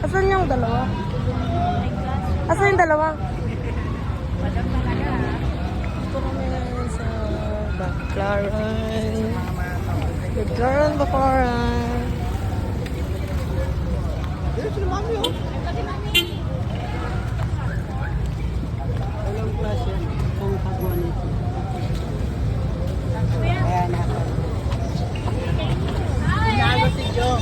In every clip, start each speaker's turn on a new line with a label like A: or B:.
A: Asan yung dalawa? Asan yung dalawa? Ito kami ngayon sa Baclaran. Baclaran, Baclaran.
B: Dito si Mami, oh. Walang klase kung pagawa nito. Ayan ako. Inago si Joe.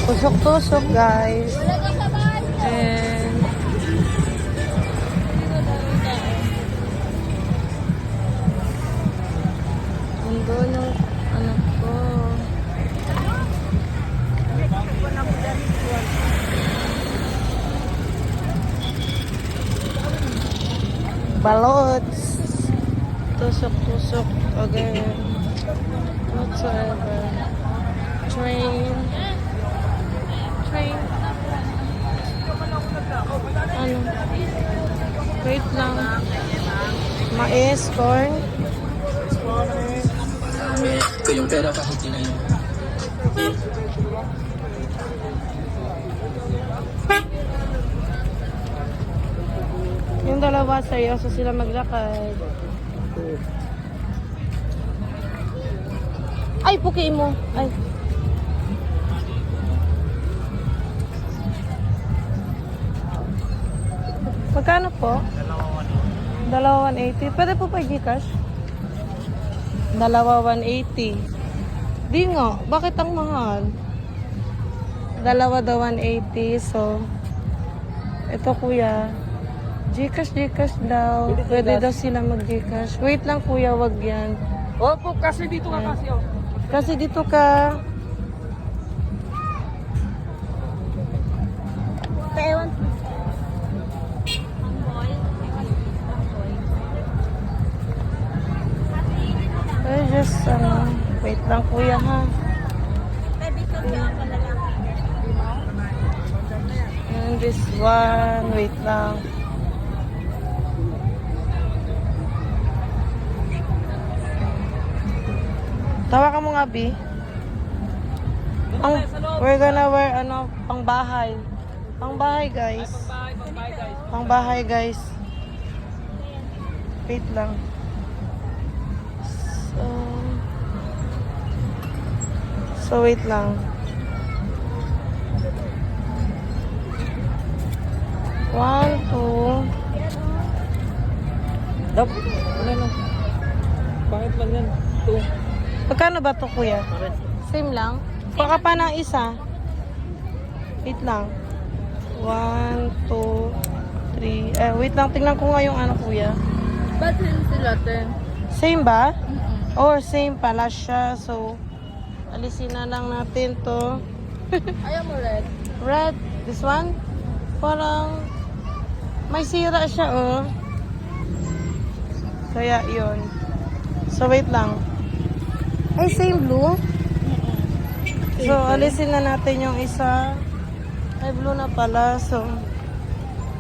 A: Tusok-tusok, guys. And andun yung anak ko. Balots. Tusok-tusok again. Whatsoever. Train. Ano? Wait lang. Mais, corn.
C: Kayong pera kahit yun na yun.
A: Yung dalawa seryoso sila maglakad. Ay, pukiin mo. Ay. Magkano po? Dalawa 180. Pwede po pa Gcash? Dalawa 180. Di nga. Bakit ang mahal? Dalawa daw 180. So, ito kuya. Gcash daw. Pwede daw sila mag-Gcash. Wait lang kuya, wag yan.
B: Opo, kasi dito ka kasi, oh.
A: Kasi dito ka.
D: Ewan.
A: Ay, just wait lang kuya ha. And this one, wait lang. Tawa ka mo nga, B. We're gonna wear, pangbahay. Pangbahay, guys. Pangbahay, guys. Wait lang. So wait lang. One, two.
B: Dap, wala na. Bakit lang yan? Ito.
A: Magkano ba to kuya? Same lang? Baka pa ng isa. Wait lang. 1, 2, 3. Wait lang. Tingnan ko nga yung ano kuya.
D: Ba't yun sila, te?
A: Same ba? Or same pala siya. So, alisin na lang natin to.
D: Ayaw mo red?
A: Red. This one? Parang may sira siya, oh. Kaya, yun. So, wait lang. Ay, same blue? So, alisin na natin yung isa. Ay, blue na pala. So,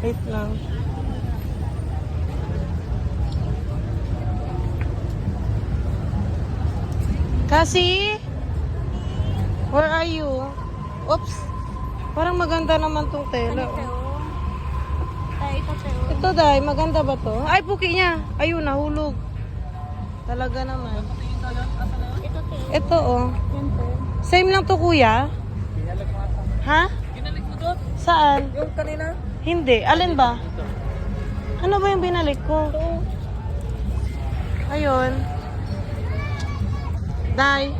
A: wait lang. Kasi, where are you? Oops. Parang maganda naman tong tela.
D: Ay, ito, te.
A: Ito, Day. Maganda ba to? Ay, puki niya. Ayun, nahulog. Talaga naman.
D: Ito, te.
A: Ito, oh.
D: Yan, te.
A: Same lang to, kuya? Ha?
B: Kinalik mo doon?
A: Saan?
B: Yung kanina?
A: Hindi. Alin ba? Ano ba yung binalik ko? Ayun. Day.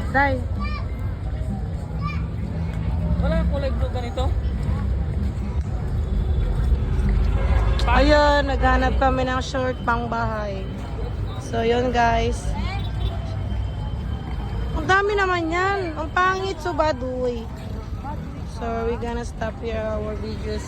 A: Day.
B: Wala yung kulay blue ganito?
A: Ayun, naghanap kami ng short pang bahay. So, yun guys. Ang dami naman yan. Ang pangit, so baduy. So, we're gonna stop here our videos.